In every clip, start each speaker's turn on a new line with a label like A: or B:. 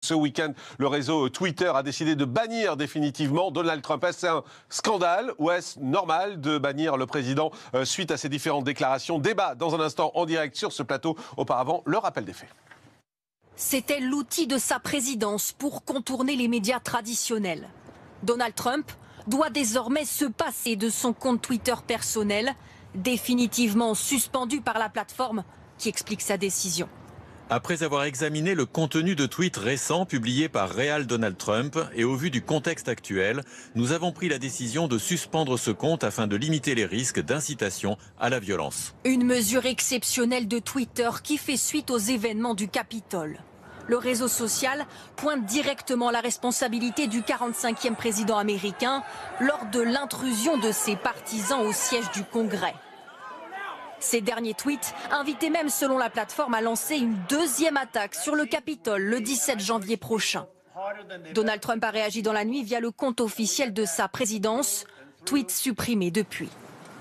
A: Ce week-end, le réseau Twitter a décidé de bannir définitivement Donald Trump. Est-ce un scandale ou est-ce normal de bannir le président suite à ses différentes déclarations? Débat dans un instant en direct sur ce plateau. Auparavant, le rappel des faits.
B: C'était l'outil de sa présidence pour contourner les médias traditionnels. Donald Trump doit désormais se passer de son compte Twitter personnel, définitivement suspendu par la plateforme qui explique sa décision.
C: Après avoir examiné le contenu de tweets récents publiés par Réal Donald Trump et au vu du contexte actuel, nous avons pris la décision de suspendre ce compte afin de limiter les risques d'incitation à la violence.
B: Une mesure exceptionnelle de Twitter qui fait suite aux événements du Capitole. Le réseau social pointe directement la responsabilité du 45e président américain lors de l'intrusion de ses partisans au siège du Congrès. Ces derniers tweets invitaient même, selon la plateforme, à lancer une deuxième attaque sur le Capitole le 17 janvier prochain. Donald Trump a réagi dans la nuit via le compte officiel de sa présidence, tweet supprimé depuis.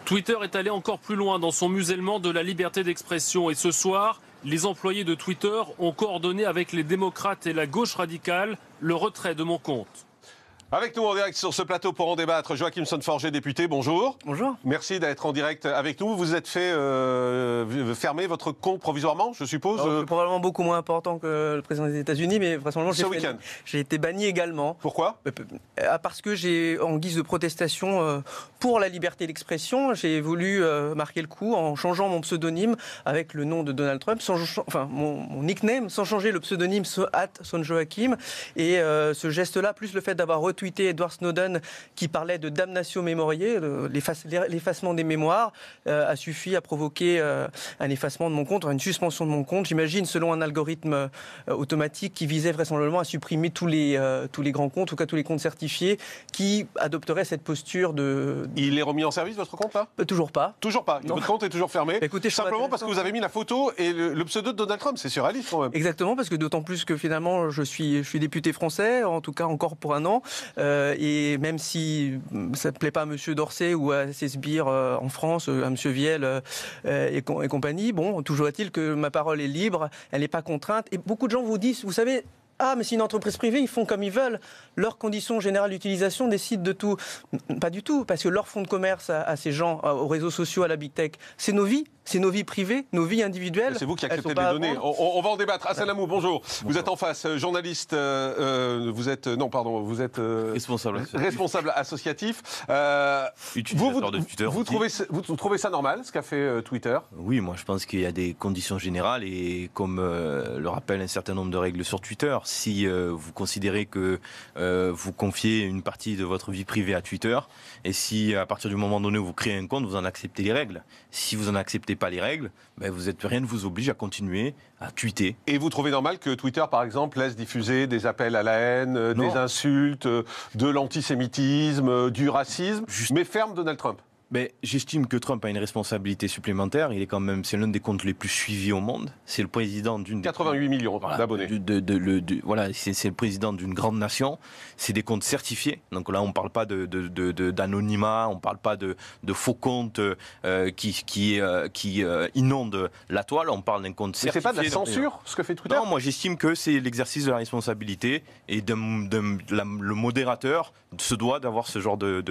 D: Twitter est allé encore plus loin dans son musellement de la liberté d'expression et ce soir, les employés de Twitter ont coordonné avec les démocrates et la gauche radicale le retrait de mon compte.
A: Avec nous en direct sur ce plateau pour en débattre, Joachim Son-Forget, député, bonjour.
E: Bonjour.
A: Merci d'être en direct avec nous. Vous êtes fait fermer votre compte provisoirement, je suppose.
E: C'est probablement beaucoup moins important que le président des États-Unis, mais vraisemblablement j'ai été banni également.
A: Pourquoi?
E: Parce que j'ai, en guise de protestation pour la liberté d'expression, j'ai voulu marquer le coup en changeant mon pseudonyme avec le nom de Donald Trump, mon nickname, sans changer le pseudonyme @sonjoachim. Et ce geste-là, plus le fait d'avoir retweeté Edward Snowden qui parlait de damnatio memoriae, l'effacement des mémoires, a suffi à provoquer un effacement de mon compte, une suspension de mon compte, j'imagine, selon un algorithme automatique qui visait vraisemblablement à supprimer tous les grands comptes, en tout cas tous les comptes certifiés, qui adopteraient cette posture de...
A: Il est remis en service, votre compte, là?
E: Toujours pas.
A: Toujours pas. Votre compte est toujours fermé.
E: Écoutez,
A: simplement parce que vous avez mis la photo et le pseudo de Donald Trump. C'est surréaliste, quand même.
E: Exactement, parce que d'autant plus que finalement, je suis député français, en tout cas encore pour un an. Et même si ça ne plaît pas à M. Dorsey ou à ses sbires en France, à M. Viel et compagnie, bon, toujours est-il que ma parole est libre, elle n'est pas contrainte. Et beaucoup de gens vous disent, vous savez, ah, mais c'est une entreprise privée, ils font comme ils veulent. Leurs conditions générales d'utilisation décident de tout. Pas du tout, parce que leur fonds de commerce à ces gens, aux réseaux sociaux, à la big tech, c'est nos vies privées, nos vies individuelles.
A: C'est vous qui acceptez de les donner. On va en débattre. Hassan Lamou, bonjour. Vous êtes en face, journaliste, vous êtes responsable associatif. Vous trouvez ça normal, ce qu'a fait Twitter?
F: Oui, moi je pense qu'il y a des conditions générales et comme le rappellent un certain nombre de règles sur Twitter, si vous considérez que vous confiez une partie de votre vie privée à Twitter et si à partir du moment donné où vous créez un compte, vous en acceptez les règles. Si vous n'en acceptez pas les règles, rien ne vous oblige à continuer à tweeter.
A: Et vous trouvez normal que Twitter, par exemple, laisse diffuser des appels à la haine, des insultes, de l'antisémitisme, du racisme, mais ferme Donald Trump?
F: J'estime que Trump a une responsabilité supplémentaire. Il est quand même, c'est l'un des comptes les plus suivis au monde. C'est le président d'une
A: 88 millions d'abonnés.
F: C'est le président d'une grande nation. C'est des comptes certifiés. Donc là, on ne parle pas d'anonymat, on ne parle pas de faux comptes qui inondent la toile. On parle d'un compte certifié.
A: Mais c'est pas de la censure, ce que fait Twitter?
F: Non, moi j'estime que c'est l'exercice de la responsabilité et le modérateur se doit d'avoir ce genre de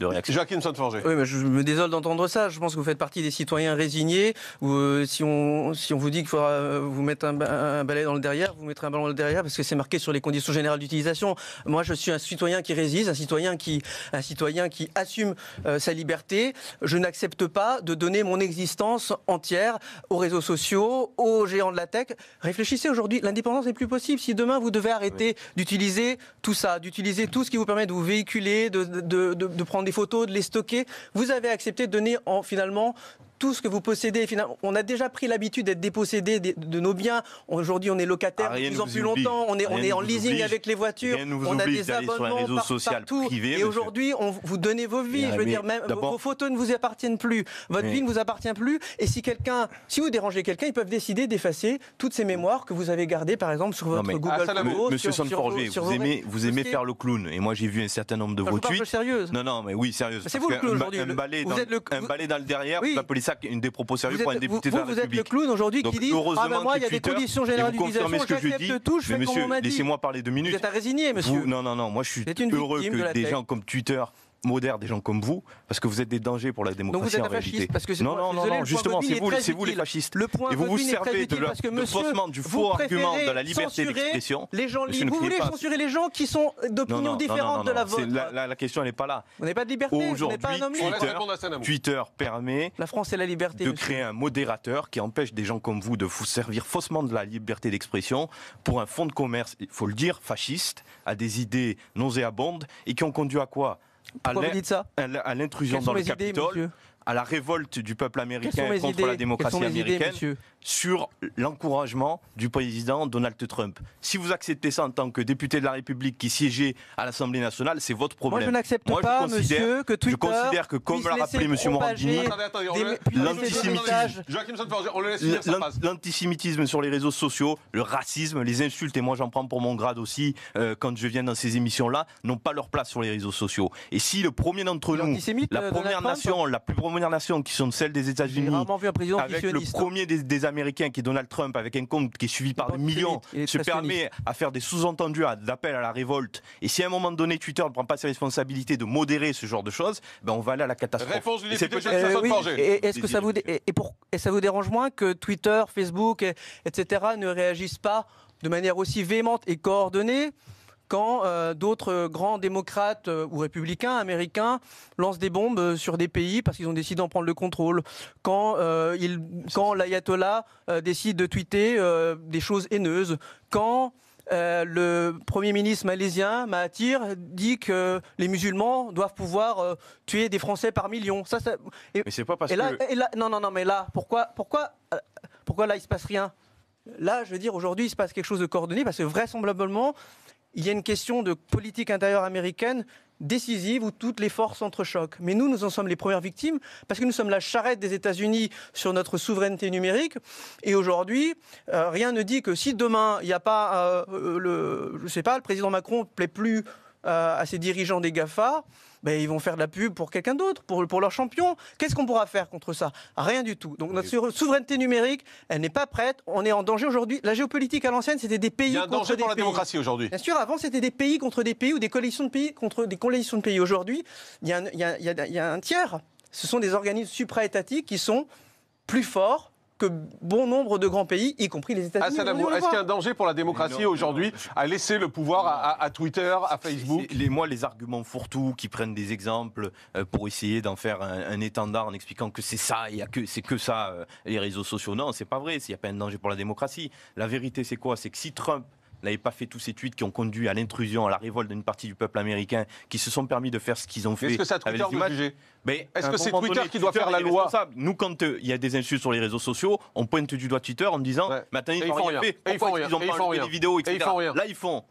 F: réaction.
A: Joachim Son-Forget.
E: Oui, mais je me désole d'entendre ça. Je pense que vous faites partie des citoyens résignés. Où, si on vous dit qu'il faudra vous mettre un balai dans le derrière, vous mettrez un ballon dans le derrière parce que c'est marqué sur les conditions générales d'utilisation. Moi, je suis un citoyen qui résiste, un citoyen qui assume sa liberté. Je n'accepte pas de donner mon existence entière aux réseaux sociaux, aux géants de la tech. Réfléchissez aujourd'hui, l'indépendance n'est plus possible. Si demain vous devez arrêter d'utiliser tout ça, d'utiliser tout ce qui vous permet de vous véhiculer, de prendre des photos, de les stocker, vous avez accepté de donner finalement tout ce que vous possédez. On a déjà pris l'habitude d'être dépossédé de nos biens. Aujourd'hui, on est locataire de plus en plus longtemps. On est en leasing avec les voitures. On a des abonnements partout. Et aujourd'hui, vous donnez vos vies. Je veux dire, même vos photos ne vous appartiennent plus. Votre vie ne vous appartient plus. Et si vous dérangez quelqu'un, ils peuvent décider d'effacer toutes ces mémoires que vous avez gardées, par exemple, sur votre Google Photos.
F: Monsieur Son-Forget, vous aimez faire le clown. Et moi, j'ai vu un certain nombre de vos tweets.
E: Sérieuse.
F: Non, mais oui, sérieuse.
E: C'est vous le clown aujourd'hui.
F: Un balai dans le derrière, la police ça une des propos sérieux pour un député de la
E: vous êtes
F: République.
E: le clown aujourd'hui qui
F: Donc,
E: dit moi il y a des conditions générales d'utilisation, j'accepte tout, je fais comme on m'a dit.
F: Laissez-moi parler 2 minutes.
E: Vous êtes un résigné, monsieur.
F: Non, moi je suis heureux que des gens comme Twitter modèrent des gens comme vous, parce que vous êtes des dangers pour la démocratie.
E: Donc vous êtes
F: en
E: un fasciste,
F: réalité.
E: parce que c'est
F: non, justement, c'est vous les fascistes.
E: Le point
F: et vous vous
E: Godwin est très
F: servez
E: utile parce que,
F: de
E: monsieur,
F: faussement du faux argument de la liberté d'expression.
E: Les gens
F: Monsieur,
E: libres. Vous
F: ne criez
E: voulez
F: pas.
E: censurer les gens qui sont d'opinions différentes de la vôtre.
F: La question, elle n'est pas là.
E: Vous n'avez pas de liberté, vous n'êtes pas un homme libre.
F: Twitter permet
E: la France et la liberté,
F: de créer un modérateur qui empêche des gens comme vous de vous servir faussement de la liberté d'expression pour un fonds de commerce, il faut le dire, fasciste, à des idées nauséabondes et qui ont conduit à quoi?
E: Pourquoi vous dites ça?
F: À l'intrusion dans le Capitole, à la révolte du peuple américain contre la démocratie américaine, sur l'encouragement du président Donald Trump. Si vous acceptez ça en tant que député de la République qui siégeait à l'Assemblée nationale, c'est votre problème.
E: Moi, je n'accepte pas, monsieur, que Twitter.
F: Je considère que, comme l'a rappelé M. Morandini, l'antisémitisme sur les réseaux sociaux, le racisme, les insultes, et moi j'en prends pour mon grade aussi quand je viens dans ces émissions-là, n'ont pas leur place sur les réseaux sociaux. Et si le premier d'entre nous, la plus première nation qui sont celles des États-Unis, avec le premier des Américains qui est Donald Trump, avec un compte qui est suivi par des millions, se permet à faire des sous-entendus d'appel à la révolte, et si à un moment donné Twitter ne prend pas ses responsabilités de modérer ce genre de choses, ben on va aller à la catastrophe.
A: Réponse du député
E: Est-ce que ça vous dérange moins que Twitter, Facebook, etc. ne réagissent pas de manière aussi véhémente et coordonnée quand d'autres grands démocrates ou républicains américains lancent des bombes sur des pays parce qu'ils ont décidé d'en prendre le contrôle, quand l'ayatollah décide de tweeter des choses haineuses, quand le Premier ministre malaisien, Mahathir, dit que les musulmans doivent pouvoir tuer des Français par millions.
F: Mais c'est pas parce que...
E: Non, mais là, pourquoi là, il se passe rien? Là, je veux dire, aujourd'hui, il se passe quelque chose de coordonné parce que vraisemblablement, il y a une question de politique intérieure américaine décisive où toutes les forces s'entrechoquent. Mais nous en sommes les premières victimes parce que nous sommes la charrette des États-Unis sur notre souveraineté numérique. Et aujourd'hui, rien ne dit que si demain, il n'y a pas, le président Macron ne plaît plus à ses dirigeants des GAFA, ben, ils vont faire de la pub pour quelqu'un d'autre, pour leur champion. Qu'est-ce qu'on pourra faire contre ça? Rien du tout. Donc notre souveraineté numérique, elle n'est pas prête. On est en danger aujourd'hui. La géopolitique à l'ancienne, c'était des pays contre des pays. Il y a un danger pour la
A: démocratie aujourd'hui.
E: Bien sûr, avant, c'était des pays contre des pays ou des coalitions de pays contre des coalitions de pays. Aujourd'hui, il y a un tiers. Ce sont des organismes supra-étatiques qui sont plus forts que bon nombre de grands pays, y compris les États-Unis.
A: Est-ce qu'il y a un danger pour la démocratie aujourd'hui à laisser le pouvoir à Twitter, à Facebook?
F: Les arguments fourre-tout qui prennent des exemples pour essayer d'en faire un étendard en expliquant que c'est ça, c'est que ça, les réseaux sociaux. Non, c'est pas vrai, il n'y a pas un danger pour la démocratie. La vérité, c'est quoi? C'est que si Trump n'avaient pas fait tous ces tweets qui ont conduit à l'intrusion, à la révolte d'une partie du peuple américain, qui se sont permis de faire ce qu'ils ont fait.
A: Est-ce que c'est Twitter de juger? Est-ce que c'est Twitter qui doit faire la loi?
F: Nous, quand il y a des insultes sur les réseaux sociaux, on pointe du doigt Twitter en disant mais attendez, ils n'ont rien fait. Pourquoi ils n'ont pas enlevé des vidéos, etc. Là, ils font.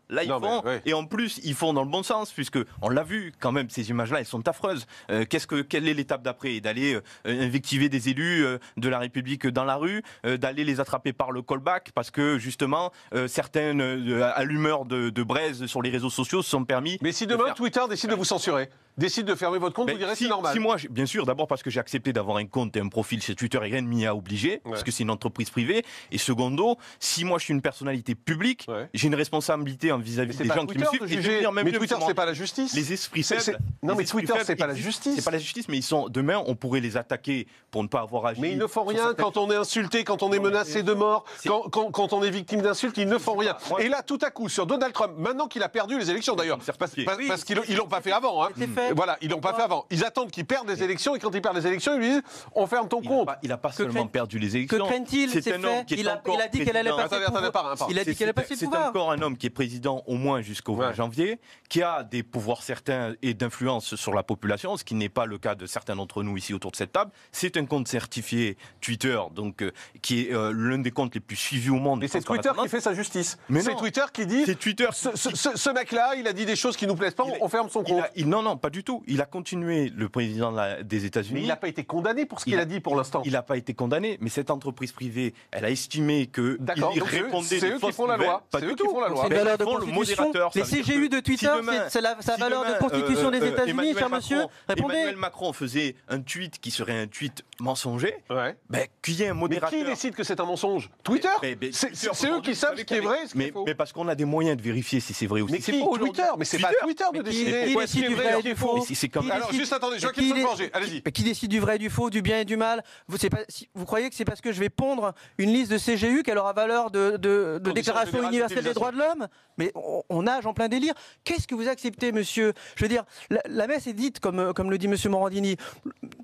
F: Et en plus, ils font dans le bon sens, puisque on l'a vu quand même, ces images-là, elles sont affreuses. Quelle est l'étape d'après? D'aller invectiver des élus de la République dans la rue, d'aller les attraper par le callback, parce que justement, certaines allumeurs de braise sur les réseaux sociaux se sont permis...
A: Mais si demain, Twitter décide de vous censurer, décide de fermer votre compte, vous direz c'est normal.
F: Si moi, bien sûr, d'abord parce que j'ai accepté d'avoir un compte et un profil chez Twitter et rien ne m'y a obligé, parce que c'est une entreprise privée. Et secondo, si moi je suis une personnalité publique, j'ai une responsabilité vis-à-vis des gens qui me suivent.
A: Mais Twitter, c'est pas la justice.
F: Les esprits faibles.
A: Non, mais Twitter, c'est pas la justice.
F: C'est pas la justice, mais demain, on pourrait les attaquer pour ne pas avoir agi.
A: Mais ils ne font rien quand on est insulté, quand on est menacé de mort, quand on est victime d'insultes, ils ne font rien. Et là, tout à coup, sur Donald Trump, maintenant qu'il a perdu les élections d'ailleurs, parce qu'ils l'ont pas fait avant. Voilà, ils l'ont pas fait avant. Ils attendent qu'il perde les élections et quand il perd les élections, ils lui disent on ferme ton compte.
F: Il n'a pas seulement perdu les élections.
E: Que craignent-ils?
F: C'est un homme qui est encore
E: il a dit qu'elle allait passer le pouvoir. Il a dit qu'elle allait passer le pouvoir.
F: C'est encore un homme qui est président au moins jusqu'au 20 janvier, qui a des pouvoirs certains et d'influence sur la population, ce qui n'est pas le cas de certains d'entre nous ici autour de cette table. C'est un compte certifié Twitter, donc qui est l'un des comptes les plus suivis au monde.
A: Mais c'est Twitter qui fait sa justice.
F: Mais
A: c'est Twitter qui dit
F: c'est Twitter.
A: ce mec-là, il a dit des choses qui nous plaisent pas, on ferme son compte.
F: Non, pas du tout. Il a continué, le président des États-Unis.
A: Mais il n'a pas été condamné pour ce qu'il a dit pour l'instant.
F: Il n'a pas été condamné, mais cette entreprise privée, elle a estimé que il répondait
A: c'est eux qui font la loi. C'est eux qui font la loi.
E: C'est une valeur de
F: le
E: constitution.
F: modérateur.
E: Les CGU de Twitter, c'est sa valeur de constitution des États-Unis, cher monsieur. Répondez.
F: Emmanuel Macron faisait un tweet qui serait un tweet mensonger.
A: Ouais.
F: Qu'il y ait un
A: Mais
F: modérateur.
A: qui décide que c'est un mensonge? Twitter? C'est eux qui savent ce qui est vrai et ce qui est faux.
F: Mais parce qu'on a des moyens de vérifier si c'est vrai ou si
A: Mais
F: c'est
A: qui?
F: faux.
A: Twitter? Mais c'est pas à Twitter de décider.
E: Qui décide du vrai et du faux?
A: Alors, juste attendez, Joachim Son-Forger, allez-y.
E: Qui décide du vrai et du faux, du bien et du mal? Vous croyez que c'est parce que je vais pondre une liste de CGU qu'elle aura valeur de déclaration universelle des droits de l'homme? Mais on nage en plein délire. Qu'est-ce que vous acceptez, monsieur? Je veux dire, la messe est dite, comme le dit monsieur Morandini.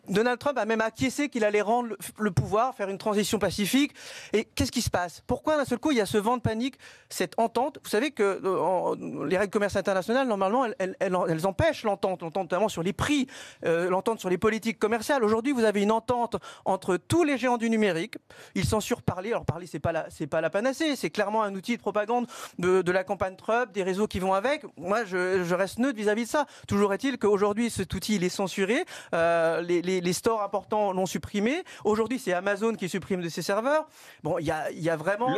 E: Donald Trump a même acquiescé qu'il allait rendre le pouvoir, faire une transition pacifique. Et qu'est-ce qui se passe? Pourquoi d'un seul coup il y a ce vent de panique, cette entente? Vous savez que les règles commerce internationales, normalement, elles empêchent l'entente notamment sur les prix, l'entente sur les politiques commerciales. Aujourd'hui, vous avez une entente entre tous les géants du numérique. Ils censurent parler. Alors parler, c'est pas la panacée. C'est clairement un outil de propagande de la campagne Trump, des réseaux qui vont avec. Moi, je reste neutre vis-à-vis de ça. Toujours est-il qu'aujourd'hui, cet outil, il est censuré. Les stores importants l'ont supprimé. Aujourd'hui, c'est Amazon qui supprime de ses serveurs. Bon, il y a vraiment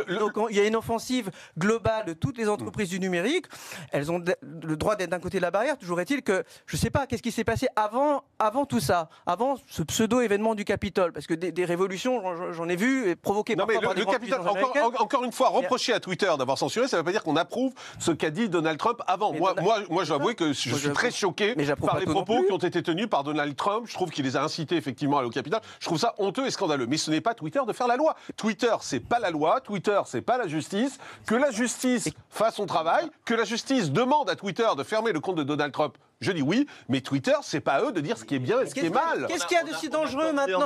E: il y a une offensive globale de toutes les entreprises du numérique. Elles ont le droit d'être d'un côté de la barrière. Toujours est-il que je ne sais pas qu'est-ce qui s'est passé avant tout ça, avant ce pseudo-événement du Capitole, parce que des révolutions, j'en ai vu provoquées par
A: le Capitole, encore une fois, reprocher à Twitter d'avoir censuré, ça ne veut pas dire qu'on approuve ce qu'a dit Donald Trump avant. Moi, je dois avouer que je suis très choqué par les propos qui ont été tenus par Donald Trump. Je trouve qu'il les a incités effectivement à aller au Capitole. Je trouve ça honteux et scandaleux. Mais ce n'est pas Twitter de faire la loi. Twitter, c'est pas la loi. Twitter, c'est pas la justice. Que la justice fasse son travail, que la justice demande à Twitter de fermer le compte de Donald Trump. Je dis oui, mais Twitter, c'est pas à eux de dire ce qui est bien et ce qui est mal.
E: Qu'est-ce qu'il y a de si dangereux maintenant?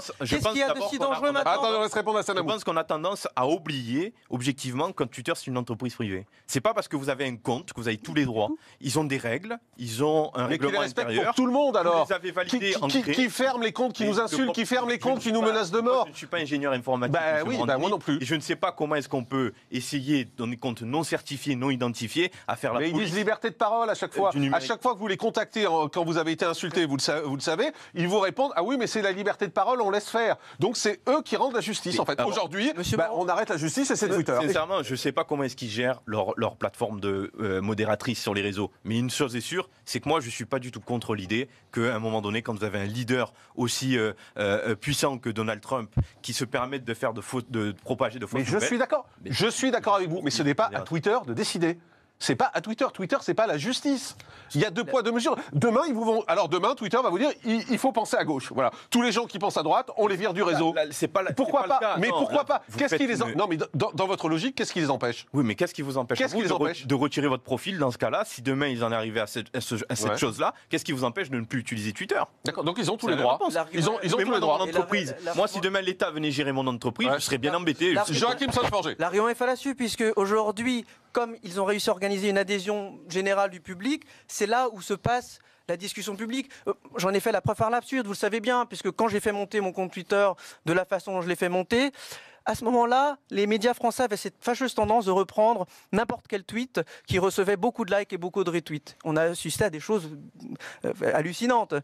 A: Attends, on laisse répondre à Sanamou.
F: Je pense qu'on a tendance à oublier, objectivement, que Twitter, c'est une entreprise privée. C'est pas parce que vous avez un compte que vous avez tous les droits. Ils ont des règles, ils ont un règlement intérieur.
A: Pour tout le monde, alors.
F: Vous les avez validés
A: qui ferme les comptes qui nous insultent, qui ferme les comptes qui nous menacent de mort?
F: Je ne suis pas ingénieur informatique.
A: Moi non plus.
F: Et je ne sais pas comment est-ce qu'on peut essayer, dans des comptes non certifiés, non identifiés, à faire la police.
A: Mais ils disent liberté de parole à chaque fois. À chaque fois que vous les contactez quand vous avez été insulté, vous le savez, ils vous répondent ah oui, mais c'est la liberté de parole, on laisse faire. Donc c'est eux qui rendent la justice en fait. Aujourd'hui, on arrête la justice et c'est Twitter.
F: Sincèrement, je ne sais pas comment est-ce qu'ils gèrent leur plateforme de modératrice sur les réseaux. Mais une chose est sûre, c'est que moi je ne suis pas du tout contre l'idée qu'à un moment donné, quand vous avez un leader aussi puissant que Donald Trump, qui se permette de propager de fausses nouvelles.
A: Je suis d'accord avec vous, mais ce n'est pas à Twitter de décider. C'est pas à Twitter. Twitter, c'est pas la justice. Il y a deux poids, deux mesures. Demain, Twitter va vous dire il faut penser à gauche. Voilà. Tous les gens qui pensent à droite, on les vire du réseau. Pourquoi pas? Mais pourquoi pas? Qu'est-ce qui les Non, mais dans votre logique, qu'est-ce qui les empêche?
F: Oui, mais qu'est-ce qui vous empêche de retirer votre profil dans ce cas-là? Si demain ils en arrivaient à cette chose-là, qu'est-ce qui vous empêche de ne plus utiliser Twitter?
A: D'accord. Donc ils ont tous les droits. Ils ont tous les droits.
F: Moi, si demain l'État venait gérer mon entreprise, je serais bien embêté.
A: Joachim Son-Forger.
E: L'argument est fallacieux puisque aujourd'hui, comme ils ont réussi à organiser une adhésion générale du public, c'est là où se passe la discussion publique. J'en ai fait la preuve par l'absurde, vous le savez bien, puisque quand j'ai fait monter mon compte Twitter de la façon dont je l'ai fait monter, à ce moment-là, les médias français avaient cette fâcheuse tendance de reprendre n'importe quel tweet qui recevait beaucoup de likes et beaucoup de retweets. On a assisté à des choses hallucinantes.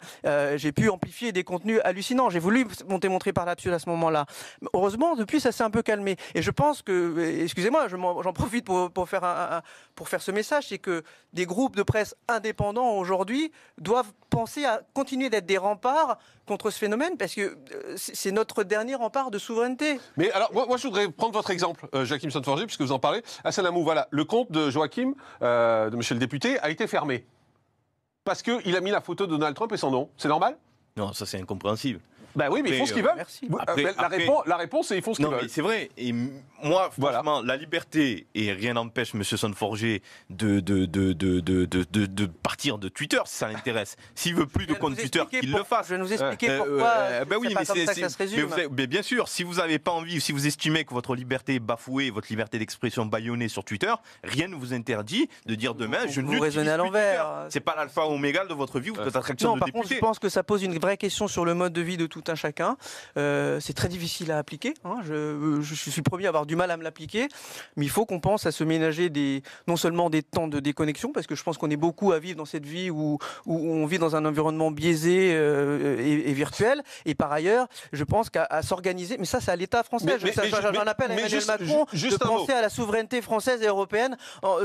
E: J'ai pu amplifier des contenus hallucinants. J'ai voulu monter mon trait par l'absurde à ce moment-là. Heureusement, depuis, ça s'est un peu calmé. Et je pense que, excusez-moi, j'en profite pour faire ce message, c'est que des groupes de presse indépendants aujourd'hui doivent penser à continuer d'être des remparts contre ce phénomène, parce que c'est notre dernier rempart de souveraineté.
A: Mais alors, moi je voudrais prendre votre exemple, Joachim Son-Forger, puisque vous en parlez. À Salamou, voilà, le compte de Joachim, de monsieur le député, a été fermé. Parce qu'il a mis la photo de Donald Trump et son nom. C'est normal?
F: Non, ça c'est incompréhensible.
A: Ben oui, mais ils font ce qu'ils veulent.
E: Merci.
A: La réponse, c'est ils font ce qu'ils veulent.
F: Mais c'est vrai. Et moi, franchement, la liberté, et rien n'empêche M. Son-Forger de partir de Twitter si ça l'intéresse. S'il veut plus de compte Twitter, qu'il le fasse.
E: Je vais nous expliquer pourquoi
F: oui,
E: pas comme ça que ça se résume.
F: Mais bien sûr, si vous n'avez pas envie, ou si vous estimez que votre liberté est bafouée, votre liberté d'expression bâillonnée sur Twitter, rien ne vous interdit de dire demain, je ne l'utilise plus à l'envers. C'est pas l'alpha oméga de votre vie ou de votre attraction de député.
E: Par contre, je pense que ça pose une vraie question sur le mode de vie de tout un chacun. C'est très difficile à appliquer. Hein. Je suis le premier à avoir du mal à me l'appliquer. Mais il faut qu'on pense à se ménager non seulement des temps de déconnexion, parce que je pense qu'on est beaucoup à vivre dans cette vie où on vit dans un environnement biaisé et virtuel. Et par ailleurs, je pense qu'à s'organiser, mais ça c'est à l'État français. J'en appelle à Emmanuel Macron de penser à la souveraineté française et européenne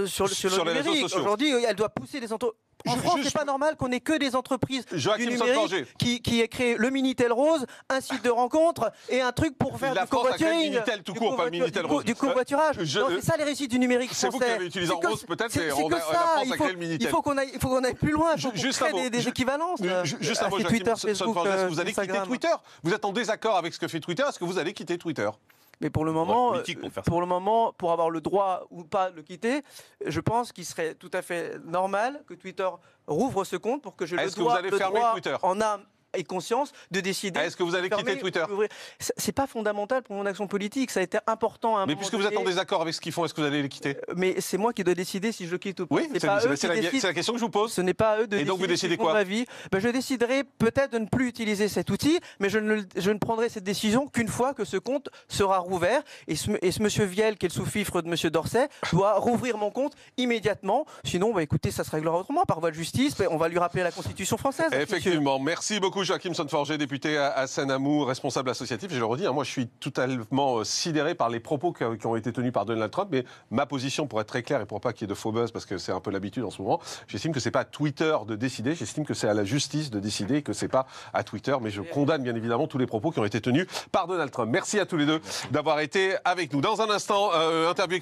E: sur le numérique. Aujourd'hui, elle doit pousser les entreprises. En France, c'est pas normal qu'on ait que des entreprises du numérique qui aient créé le Minitel Rose, un site de rencontre et un truc pour faire du covoituring.
A: Minitel tout court, pas Minitel Rose.
E: Du covoiturage. C'est ça les réussites du numérique français.
A: C'est vous qui avez utilisé en rose peut-être, mais la France a créé le Minitel.
E: Il faut qu'on aille plus loin, pour créer des équivalences.
A: Juste un mot,
E: Twitter, Facebook,
A: vous allez quitter Twitter? Vous êtes en désaccord avec ce que fait Twitter? Est-ce que vous allez quitter Twitter?
E: Mais pour le moment, pour avoir le droit ou pas de le quitter, je pense qu'il serait tout à fait normal que Twitter rouvre ce compte pour que je le droit en âme et conscience de décider.
A: Est-ce que vous allez quitter Twitter?
E: C'est pas fondamental pour mon action politique. Ça a été important à un moment.
A: Mais puisque vous êtes en désaccord avec ce qu'ils font, est-ce que vous allez les quitter?
E: Mais c'est moi qui dois décider si je le quitte ou pas.
A: Oui, c'est la question que je vous pose.
E: Ce n'est pas à eux de décider.
A: Et donc vous décidez quoi?
E: Ma vie. Je déciderai peut-être de ne plus utiliser cet outil, mais je ne prendrai cette décision qu'une fois que ce compte sera rouvert. Et ce monsieur Viel, qui est le sous-fifre de monsieur Dorset, doit rouvrir mon compte immédiatement. Sinon, écoutez, ça se réglera autrement par voie de justice. On va lui rappeler la Constitution française.
A: Effectivement. Merci beaucoup, Joachim Son-Forget, député à Seine-Amour, responsable associatif. Je le redis, moi je suis totalement sidéré par les propos qui ont été tenus par Donald Trump, mais ma position, pour être très claire et pour pas qu'il y ait de faux buzz, parce que c'est un peu l'habitude en ce moment, j'estime que c'est pas à Twitter de décider, j'estime que c'est à la justice de décider et que c'est pas à Twitter, mais je condamne bien évidemment tous les propos qui ont été tenus par Donald Trump. Merci à tous les deux d'avoir été avec nous. Dans un instant, interview